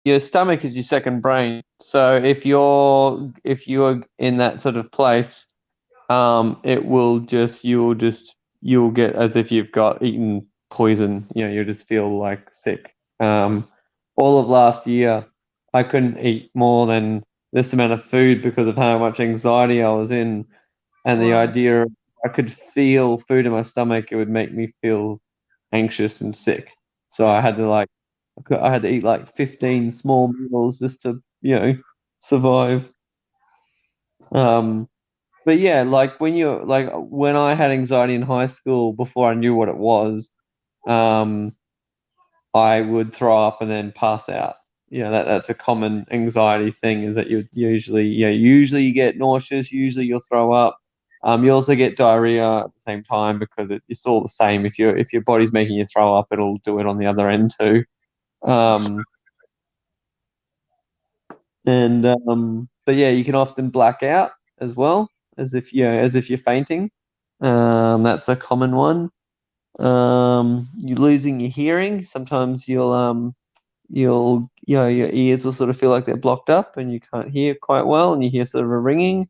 your stomach is your second brain. So if you're in that sort of place, you'll get as if you've got eaten poison. You'll just feel like sick. All of last year, I couldn't eat more than this amount of food because of how much anxiety I was in, and the Right. idea of I could feel food in my stomach, it would make me feel anxious and sick. So I had to eat like 15 small meals just to, survive. Um, but yeah, like when I had anxiety in high school before I knew what it was, um, I would throw up and then pass out. That's a common anxiety thing is that usually you get nauseous, usually you'll throw up. You also get diarrhea at the same time because it's all the same. If your body's making you throw up, it'll do it on the other end too. Um, but yeah, you can often black out as well, as if you're fainting. That's a common one. You're losing your hearing. Sometimes your ears will sort of feel like they're blocked up and you can't hear quite well, and you hear sort of a ringing.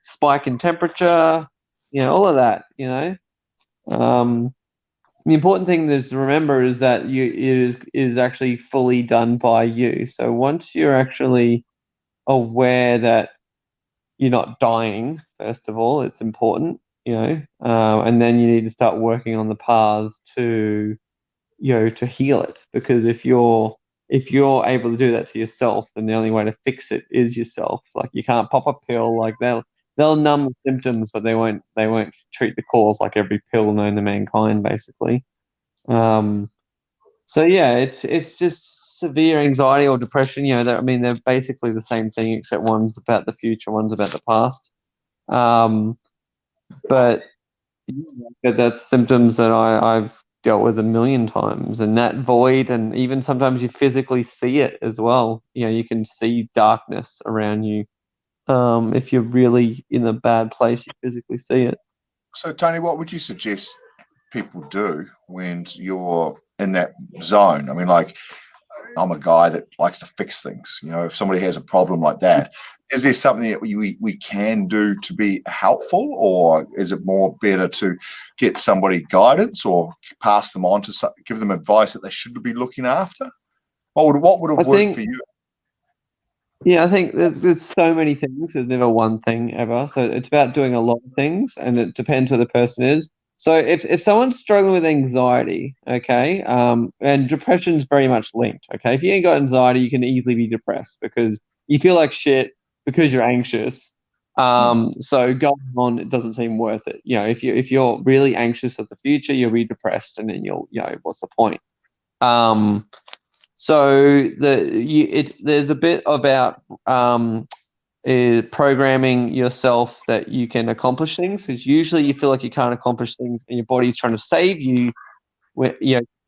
Spike in temperature. All of that. Um, the important thing is to remember is that is actually fully done by you. So once you're actually aware that you're not dying, first of all, it's important, and then you need to start working on the paths to heal it. Because if you're able to do that to yourself, then the only way to fix it is yourself. Like you can't pop a pill. Like they'll numb the symptoms, but they won't treat the cause, like every pill known to mankind, basically. Um, so yeah, it's just severe anxiety or depression. They're basically the same thing, except one's about the future, one's about the past. Um, but that's symptoms that I've dealt with a million times, and that void, and even sometimes you physically see it as well. You can see darkness around you. If you're really in a bad place, you physically see it. So, Tony, what would you suggest people do when you're in that zone? I mean, like, I'm a guy that likes to fix things. If somebody has a problem like that, is there something that we can do to be helpful, or is it more better to get somebody guidance or pass them on to give them advice that they should be looking after? What would I have worked for think you? Yeah, I think there's so many things. There's never one thing ever. So it's about doing a lot of things, and it depends who the person is. So if someone's struggling with anxiety, okay, and depression is very much linked, okay. If you ain't got anxiety, you can easily be depressed because you feel like shit because you're anxious. Hmm. So going on, it doesn't seem worth it. If you're really anxious of the future, you'll be depressed, and then what's the point? Um, so there's a bit about programming yourself that you can accomplish things, because usually you feel like you can't accomplish things and your body's trying to save you when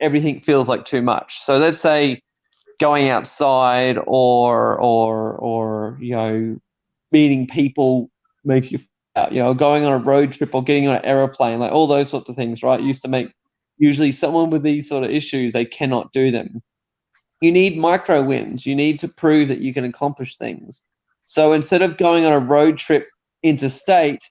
everything feels like too much. So let's say going outside or meeting people makes you out, going on a road trip or getting on an aeroplane, like all those sorts of things, right? Used to make usually someone with these sort of issues, they cannot do them. You need micro wins. You need to prove that you can accomplish things. So instead of going on a road trip interstate,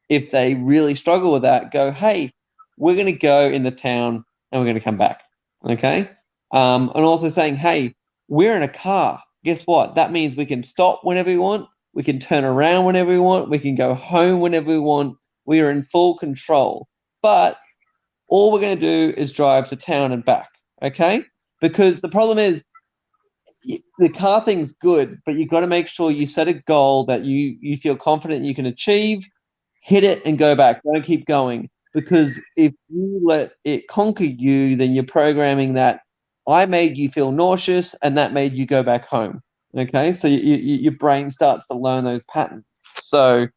if they really struggle with that, go, hey, we're going to go in the town and we're going to come back. Okay. And also saying, hey, we're in a car. Guess what? That means we can stop whenever we want. We can turn around whenever we want. We can go home whenever we want. We are in full control. But all we're going to do is drive to town and back. Okay. Because the problem is, the car thing's good, but you've got to make sure you set a goal that you feel confident you can achieve, hit it, and go back. Don't keep going, because if you let it conquer you, then you're programming that I made you feel nauseous, and that made you go back home. Okay, so your brain starts to learn those patterns. So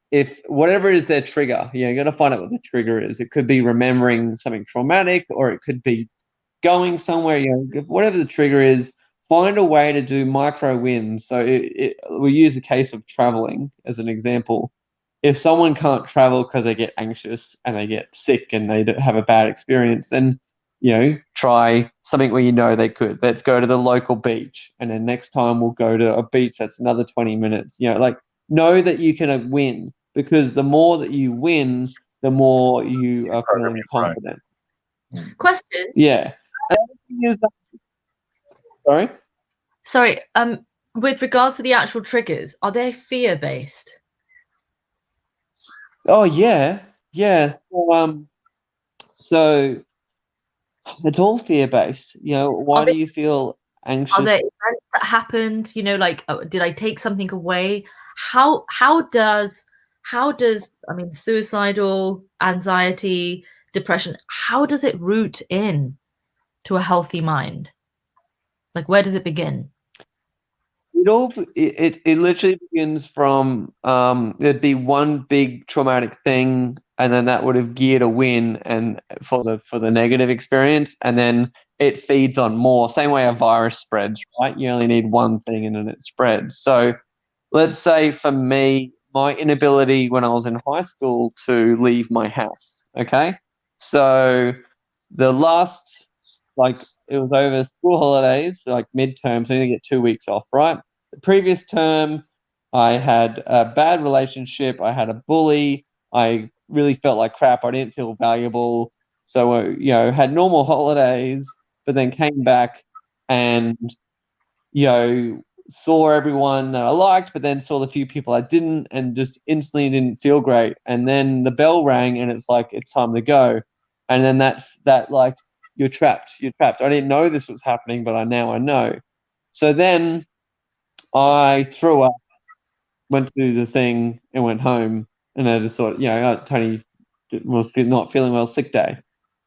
if whatever is their trigger, you got to find out what the trigger is. It could be remembering something traumatic, or it could be going somewhere, whatever the trigger is, find a way to do micro wins. So we use the case of traveling as an example. If someone can't travel because they get anxious and they get sick and they have a bad experience, then try something where they could. Let's go to the local beach, and then next time we'll go to a beach that's another 20 minutes. Like, know that you can win, because the more that you win, the more you are feeling confident. Question. Yeah. Sorry? Sorry. With regards to the actual triggers, are they fear-based? Oh, yeah. Yeah. So it's all fear-based. Why do you feel anxious? Are there events that happened? Like, did I take something away? How does suicidal, anxiety, depression, how does it root in to a healthy mind? Like, where does it begin? It literally begins from there'd be one big traumatic thing, and then that would have geared a win and for the negative experience, and then it feeds on more. Same way a virus spreads, right? You only need one thing and then it spreads. So let's say for me, my inability when I was in high school to leave my house. Okay. So the last, it was over school holidays, like midterms, so you get 2 weeks off, right? The previous term, I had a bad relationship. I had a bully. I really felt like crap. I didn't feel valuable. So, had normal holidays, but then came back and, saw everyone that I liked, but then saw the few people I didn't, and just instantly didn't feel great. And then the bell rang, and it's like, it's time to go. And then like, you're trapped. You're trapped. I didn't know this was happening, but now I know. So then I threw up, went to the thing, and went home. And I just thought, Tony was not feeling well, sick day.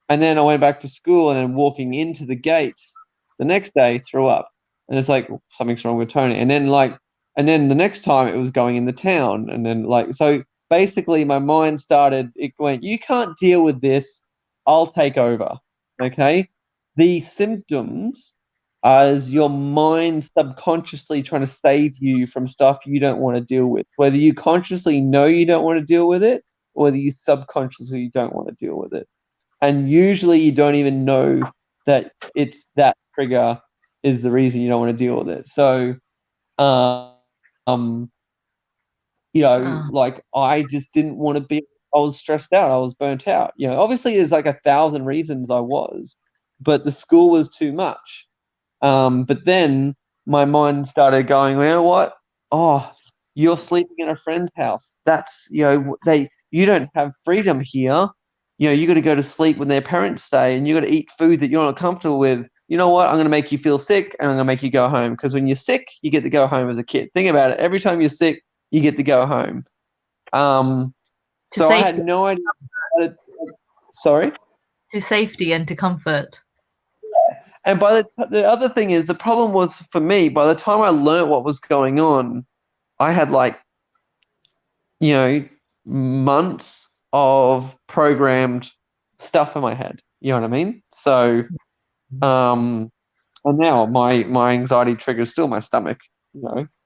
And then I went back to school, and then walking into the gates the next day, threw up. And it's like, something's wrong with Tony. And then the next time it was going in the town. And then so basically my mind it went, you can't deal with this. I'll take over. Okay. The symptoms as your mind subconsciously trying to save you from stuff you don't want to deal with, whether you consciously know you don't want to deal with it, or whether you subconsciously don't want to deal with it. And usually you don't even know that it's that trigger is the reason you don't want to deal with it. So, like, I just didn't want to be, I was stressed out. I was burnt out. Obviously there's like 1,000 reasons I was, but the school was too much. But then my mind started going, well, what? Oh, you're sleeping in a friend's house. That's, you don't have freedom here. You got to go to sleep when their parents stay, and you got to eat food that you're not comfortable with. You know what? I'm going to make you feel sick, and I'm going to make you go home. Because when you're sick, you get to go home as a kid. Think about it. Every time you're sick, you get to go home. So I had no idea. Sorry? To safety and to comfort. And the other thing is, the problem was for me, by the time I learned what was going on, I had months of programmed stuff in my head. You know what I mean? So, and now my anxiety trigger is still my stomach.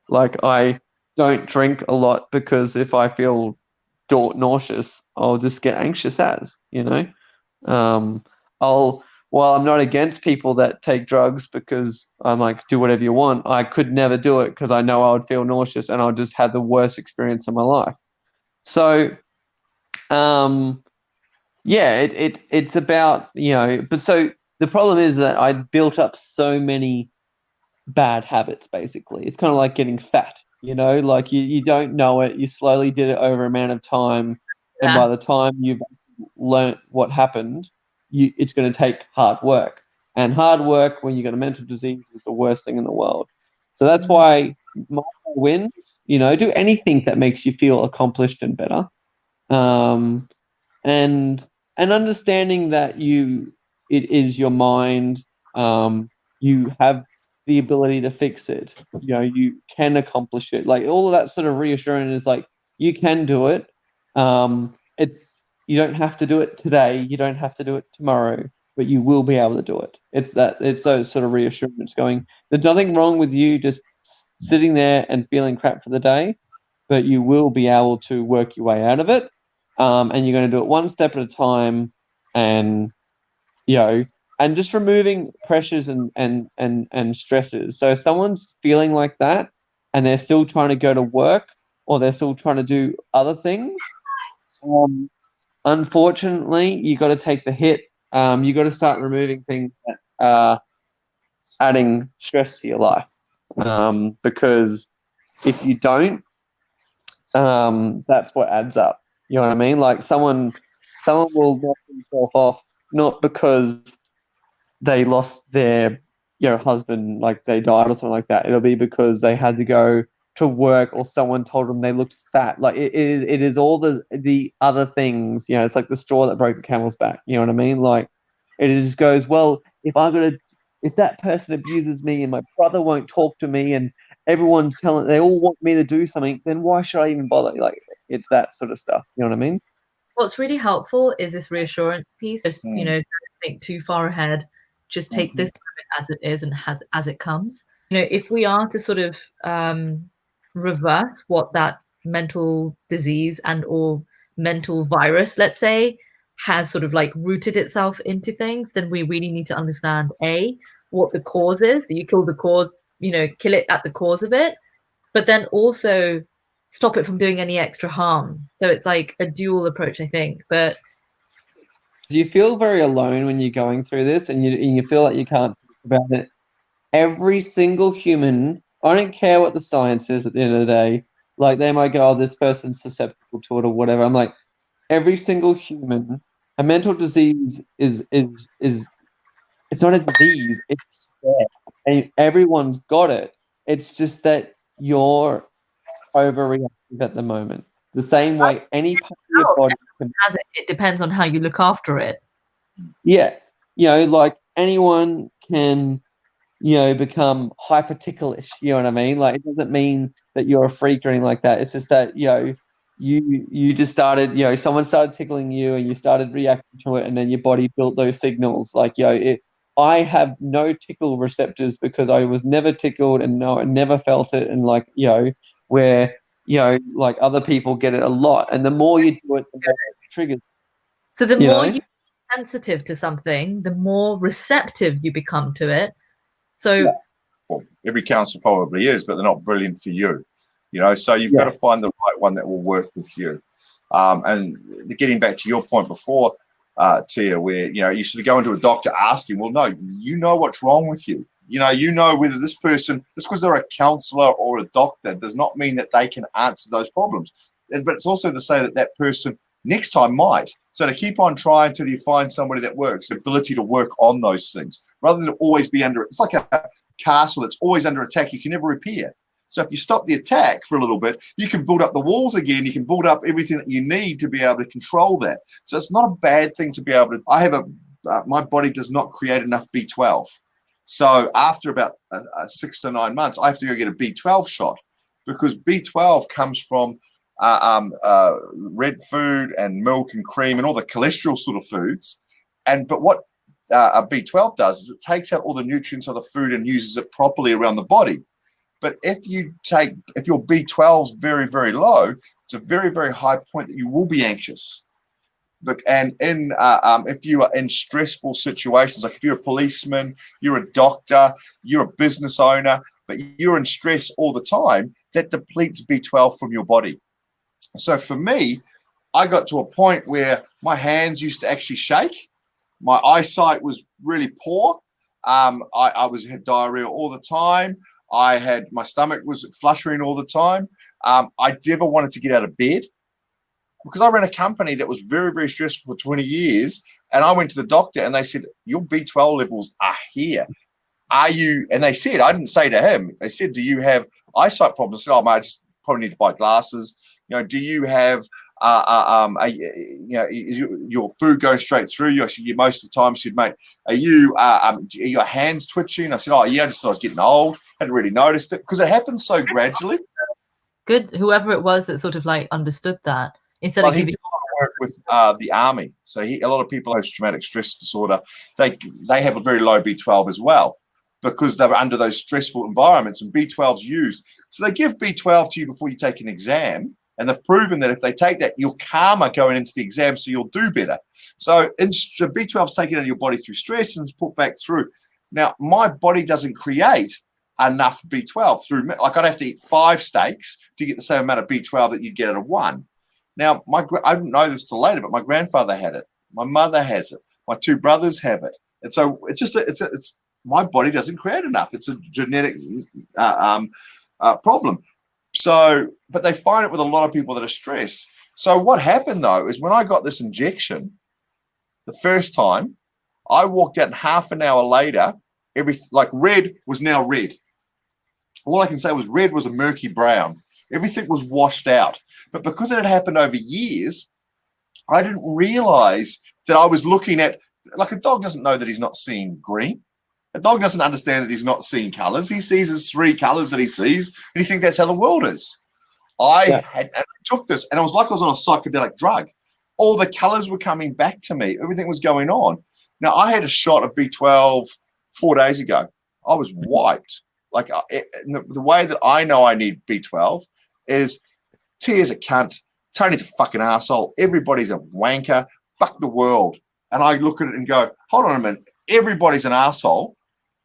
Like, I don't drink a lot, because if I feel nauseous, I'll just get anxious While I'm not against people that take drugs, because I'm like, do whatever you want, I could never do it, because I know I would feel nauseous and I'll just have the worst experience of my life. So, it's about, but so the problem is that I built up so many bad habits, basically. It's kind of like getting fat, like you don't know it. You slowly did it over an amount of time. And by the time you've learnt what happened, it's going to take hard work. And hard work when you've got a mental disease is the worst thing in the world. So that's why my wins, do anything that makes you feel accomplished and better. And understanding that it is your mind. You have the ability to fix it. You can accomplish it. Like, all of that sort of reassurance is like, you can do it. You don't have to do it today. You don't have to do it tomorrow, but you will be able to do it. It's those sort of reassurance going, there's nothing wrong with you just sitting there and feeling crap for the day, but you will be able to work your way out of it. And you're going to do it one step at a time. And, and just removing pressures and stresses. So if someone's feeling like that and they're still trying to go to work or they're still trying to do other things, unfortunately, you got to take the hit. You got to start removing things that are adding stress to your life. Because if you don't, that's what adds up. You know what I mean? Like someone will knock themselves off not because they lost their husband, like they died or something like that. It'll be because they had to go to work or someone told them they looked fat. Like it is all the other things. It's like the straw that broke the camel's back. You know what I mean? Like it just goes, well, if that person abuses me and my brother won't talk to me and everyone's telling, they all want me to do something, then why should I even bother? Like it's that sort of stuff. You know what I mean? What's really helpful is this reassurance piece. Just, don't think too far ahead. Just take this as it is and as it comes. If we are to sort of reverse what that mental disease and or mental virus, let's say, has sort of like rooted itself into things, then we really need to understand what the cause is. You kill the cause, kill it at the cause of it, but then also stop it from doing any extra harm. So it's like a dual approach, I think. But do you feel very alone when you're going through this and you feel like you can't talk about it? Every single human, I don't care what the science is at the end of the day, like they might go, oh, this person's susceptible to it or whatever. I'm like, every single human, a mental disease is it's not a disease, it's there. And everyone's got it. It's just that you're overreactive at the moment. The same way any part of your body can. It depends on how you look after it. Yeah. Like anyone can, become hyper ticklish. You know what I mean? Like it doesn't mean that you're a freak or anything like that. It's just that, you just started, someone started tickling you and you started reacting to it and then your body built those signals. Like, I have no tickle receptors because I was never tickled and no, I never felt it. And like, where, like other people get it a lot. And the more you do it, the more it triggers. So the more you're sensitive to something, the more receptive you become to it. So well, every counsellor probably is, but they're not brilliant for you. So you've got to find the right one that will work with you. And getting back to your point before, Tia, where you sort of go into a doctor asking, well, no, you know what's wrong with you. You know whether this person, just because they're a counsellor or a doctor, does not mean that they can answer those problems. But it's also to say that that person next time might. So to keep on trying till you find somebody that works, the ability to work on those things, rather than always be under, it's like a castle that's always under attack, you can never repair. So if you stop the attack for a little bit, you can build up the walls again. You can build up everything that you need to be able to control that. So it's not a bad thing to be able to. I have my body does not create enough B12. So after about 6 to 9 months, I have to go get a B12 shot because B12 comes from red food and milk and cream and all the cholesterol sort of foods. But what a B12 does is it takes out all the nutrients of the food and uses it properly around the body. But if your B12 is very, very low, it's a very, very high point that you will be anxious. If you are in stressful situations, like if you're a policeman, you're a doctor, you're a business owner, but you're in stress all the time, that depletes B12 from your body. So for me, I got to a point where my hands used to actually shake. My eyesight was really poor. I had diarrhea all the time. My stomach was fluttering all the time. I never wanted to get out of bed because I ran a company that was very, very stressful for 20 years. And I went to the doctor and they said, your B12 levels are here. Are you? And they said, I didn't say to him, they said, do you have eyesight problems? I said, oh, mate, I just probably need to buy glasses. Do you have, is your food going straight through you? I said, yeah, most of the time. I said, mate, are your hands twitching? I said, oh, yeah, I just thought I was getting old. Hadn't really noticed it because it happens so gradually. Good. Whoever it was that sort of like understood that. Instead well, of he did a lot of work with the army. So a lot of people post-traumatic stress disorder, they have a very low B12 as well because they were under those stressful environments and B12's used. So they give B12 to you before you take an exam. And they've proven that if they take that, you're calmer going into the exam, so you'll do better. So B12 is taken out of your body through stress and is put back through. Now, my body doesn't create enough B12 through, like I'd have to eat 5 steaks to get the same amount of B12 that you'd get out of 1. Now, I didn't know this till later, but my grandfather had it. My mother has it. My 2 brothers have it. And so it's my body doesn't create enough. It's a genetic problem. So, but they find it with a lot of people that are stressed. So what happened though is when I got this injection the first time, I walked out, and half an hour later, red was now red. All I can say was red was a murky brown. Everything was washed out. But because it had happened over years, I didn't realize that I was looking at, like, a dog doesn't know that he's not seeing green. A dog doesn't understand that he's not seeing colors. He sees his 3 colors that he sees, and he thinks that's how the world is. I took this, and it was like I was on a psychedelic drug. All the colors were coming back to me. Everything was going on. Now, I had a shot of B12 4 days ago. I was wiped. Like, the way that I know I need B12 is T's a cunt, Tony's a fucking asshole, everybody's a wanker, fuck the world. And I look at it and go, hold on a minute, everybody's an asshole,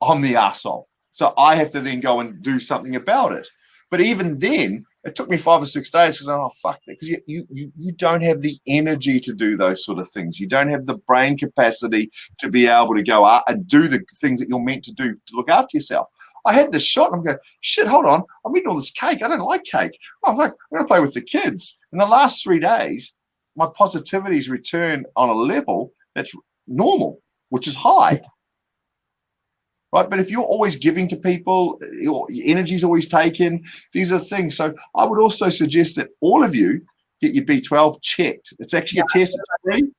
I'm the asshole. So I have to then go and do something about it. But even then, it took me 5 or 6 days because oh fuck that, because you don't have the energy to do those sort of things. You don't have the brain capacity to be able to go out and do the things that you're meant to do to look after yourself. I had this shot and I'm going, shit, hold on, I'm eating all this cake. I don't like cake. Oh fuck, I'm going to play with the kids. In the last 3 days, my positivity's returned on a level that's normal, which is high. Right, but if you're always giving to people, your energy is always taken. These are things. So I would also suggest that all of you get your B12 checked. It's actually a test. It's free.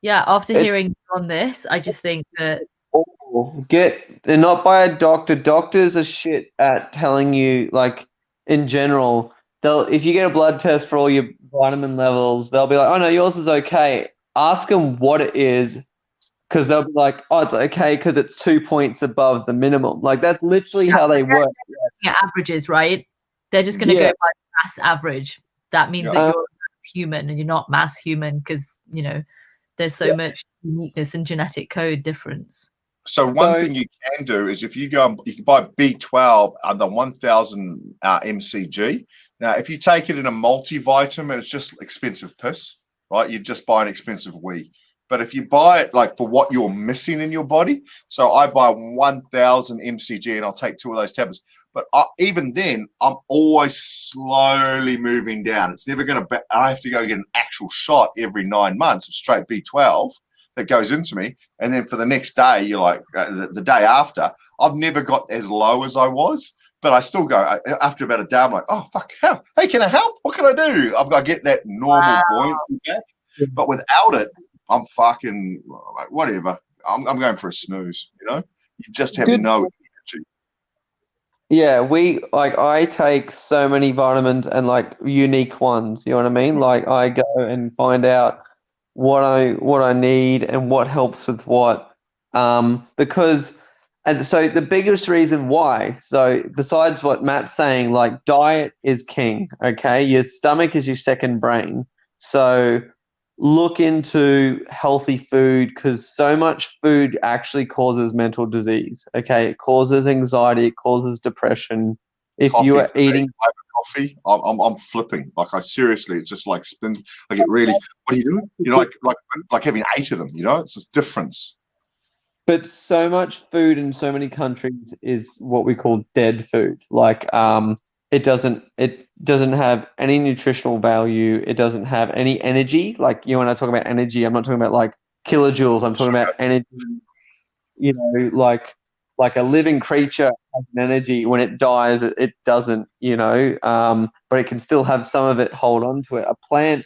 After hearing on this, I just think that they're not by a doctor. Doctors are shit at telling you, like, in general. If you get a blood test for all your vitamin levels, they'll be like, oh no, yours is okay. Ask them what it is. Because they'll be like, oh, it's okay because it's 2 points above the minimum. Like, that's literally how they work. Yeah, averages, right? They're just going to go by mass average. That means that you're mass human and you're not mass human because, you know, there's so much uniqueness and genetic code difference. So one thing you can do is if you go, you can buy B12 under 1,000 mcg. Now, if you take it in a multivitamin, it's just expensive piss, right? You just buy an expensive wee. But if you buy it like for what you're missing in your body, so I buy 1,000 mcg and I'll take 2 of those tablets. But even then, I'm always slowly moving down. It's never going to. I have to go get an actual shot every 9 months of straight B12 that goes into me, and then for the next day, you're like the day after. I've never got as low as I was, but I still go after about a day. I'm like, oh fuck, how? Hey, can I help? What can I do? I've got to get that normal buoyancy back. But without it, I'm fucking like, whatever. I'm going for a snooze. You know, you just have no energy. Yeah, I take so many vitamins and like unique ones. You know what I mean? Like I go and find out what I need and what helps with what. Because and so the biggest reason why, so besides what Matt's saying, like diet is king. Okay, your stomach is your second brain. So look into healthy food because so much food actually causes mental disease. Okay, it causes anxiety, it causes depression. If you are eating coffee, I'm flipping. Like I seriously, it just like spins. I get really. What are you doing? You know, like having 8 of them. You know, it's this difference. But so much food in so many countries is what we call dead food. Like it doesn't have any nutritional value. It doesn't have any energy. Like you and I talk about energy, I'm not talking about like kilojoules. I'm talking about energy. You know, like a living creature has an energy. When it dies, it doesn't. You know, but it can still have some of it hold on to it. A plant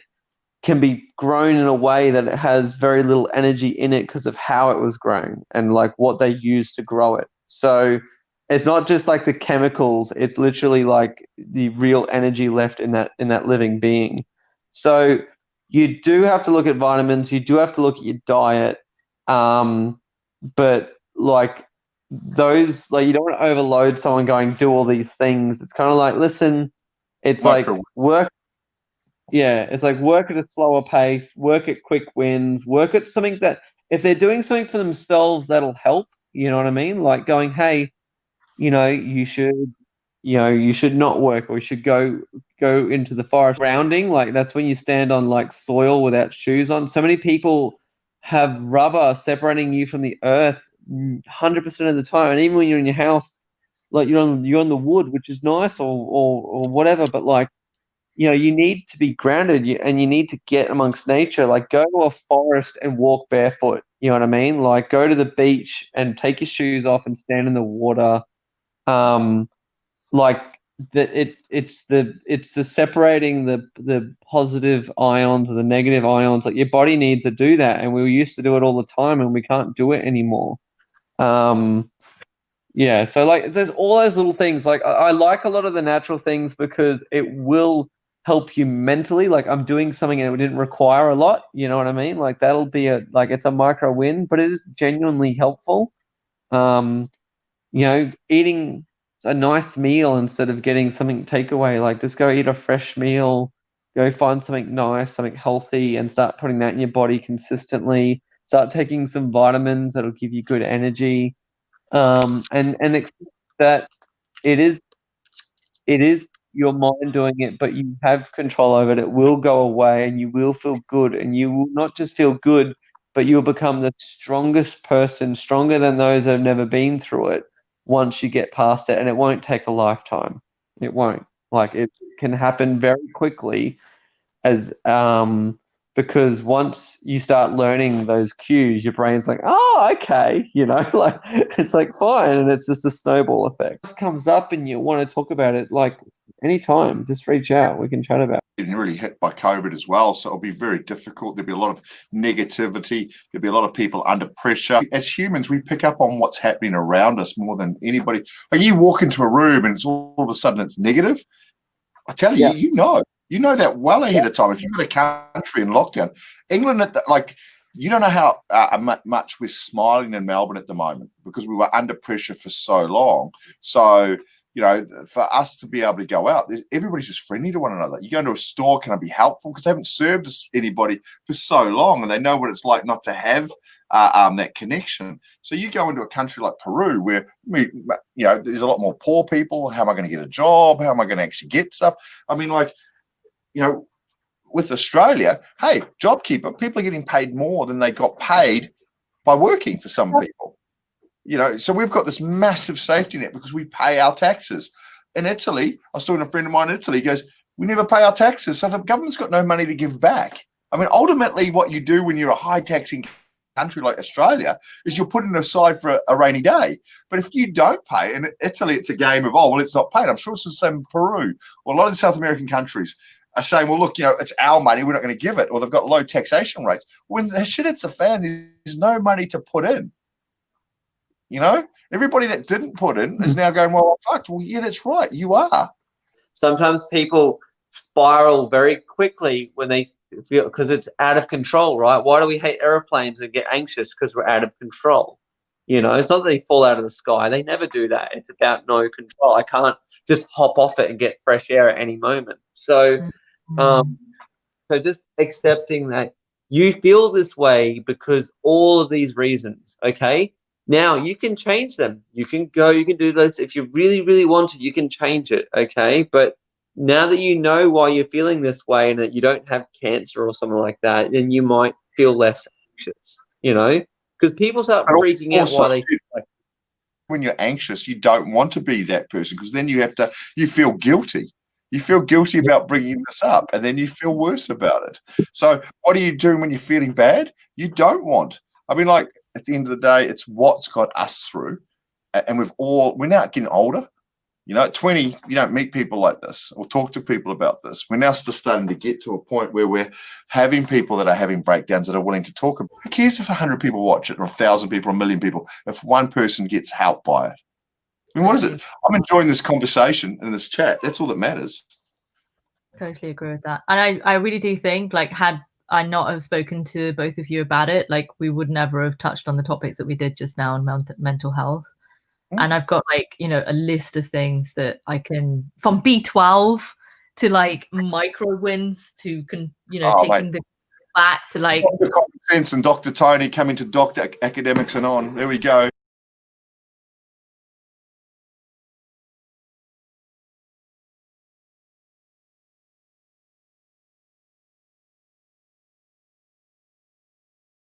can be grown in a way that it has very little energy in it because of how it was grown and like what they use to grow it. So it's not just like the chemicals, it's literally like the real energy left in that living being. So you do have to look at vitamins, you do have to look at your diet. But like those, like you don't want to overload someone going do all these things. It's kind of like, listen, It's like Micro- work. Yeah, it's like work at a slower pace, work at quick wins, work at something that if they're doing something for themselves, that'll help. You know what I mean? Like going, hey, you should not work, or you should go into the forest. Grounding, like that's when you stand on like soil without shoes on. So many people have rubber separating you from the earth 100% of the time, and even when you're in your house, like you're on the wood, which is nice, or whatever. But like you need to be grounded, and you need to get amongst nature. Like go to a forest and walk barefoot. You know what I mean? Like go to the beach and take your shoes off and stand in the water. Like it's the separating the positive ions or the negative ions. Like your body needs to do that, and we used to do it all the time, and we can't do it anymore. Yeah, so like there's all those little things. Like I like a lot of the natural things because it will help you mentally. Like I'm doing something and it didn't require a lot. You know what I mean? Like that'll be it's a micro win, but it is genuinely helpful. Eating a nice meal instead of getting something takeaway. Like just go eat a fresh meal, go find something nice, something healthy, and start putting that in your body consistently. Start taking some vitamins that'll give you good energy. And accept that it is your mind doing it, but you have control over it. It will go away, and you will feel good, and you will not just feel good, but you'll become the strongest person, stronger than those that have never been through it. Once you get past it, and it won't take a lifetime. It won't. Like it can happen very quickly, as because once you start learning those cues, your brain's like, oh, okay, like it's like fine, and it's just a snowball effect. If it comes up and you want to talk about it, like anytime, just reach out. We can chat about it. Been really hit by COVID as well, so it'll be very difficult. There'll be a lot of negativity. There'll be a lot of people under pressure. As humans, we pick up on what's happening around us more than anybody. Like you walk into a room and it's all of a sudden it's negative. I tell you, Yeah. you know that well ahead of time. If you've got a country in lockdown, England, you don't know how much we're smiling in Melbourne at the moment because we were under pressure for so long. So, for us to be able to go out, everybody's just friendly to one another. You go into a store, can I be helpful? Because they haven't served anybody for so long, and they know what it's like not to have that connection. So you go into a country like Peru where, there's a lot more poor people. How am I going to get a job? How am I going to actually get stuff? I mean, with Australia, hey, JobKeeper, people are getting paid more than they got paid by working for some people. So we've got this massive safety net because we pay our taxes. In Italy, I was talking to a friend of mine in Italy, he goes, we never pay our taxes, so the government's got no money to give back. I mean, ultimately, what you do when you're a high-taxing country like Australia is you're putting it aside for a rainy day. But if you don't pay, in Italy, it's a game of, it's not paid. I'm sure it's the same in Peru or a lot of the South American countries are saying, well, look, it's our money, we're not going to give it, or they've got low taxation rates. When the shit hits the fan, there's no money to put in. Everybody that didn't put in is now going, well, fucked. Well, yeah, that's right. You are. Sometimes people spiral very quickly when they feel, because it's out of control, right? Why do we hate airplanes and get anxious? Because we're out of control. It's not that they fall out of the sky. They never do that. It's about no control. I can't just hop off it and get fresh air at any moment. So, so just accepting that you feel this way because all of these reasons, okay? Now you can change them. You can do this. If you really, really want to, you can change it, okay? But now that you know why you're feeling this way and that you don't have cancer or something like that, then you might feel less anxious, because people start freaking out while they feel like. When you're anxious, you don't want to be that person because then you feel guilty. You feel guilty about bringing this up, and then you feel worse about it. So what are you doing when you're feeling bad? You don't want. I mean, like, at the end of the day, it's what's got us through. And we're now getting older. At 20, you don't meet people like this or talk to people about this. We're now still starting to get to a point where we're having people that are having breakdowns that are willing to talk about. Who cares if 100 people watch it or 1,000 people or 1 million people if one person gets help by it? I mean, what is it? I'm enjoying this conversation and this chat. That's all that matters. Totally agree with that. And I really do think, like, had I not have spoken to both of you about it, like, we would never have touched on the topics that we did just now on mental health. And I've got, like, a list of things that I can, from B12 to like microwins to Oh, taking the back to like Dr. Common Sense and Dr. Tony coming to Dr. Academics and on. There we go.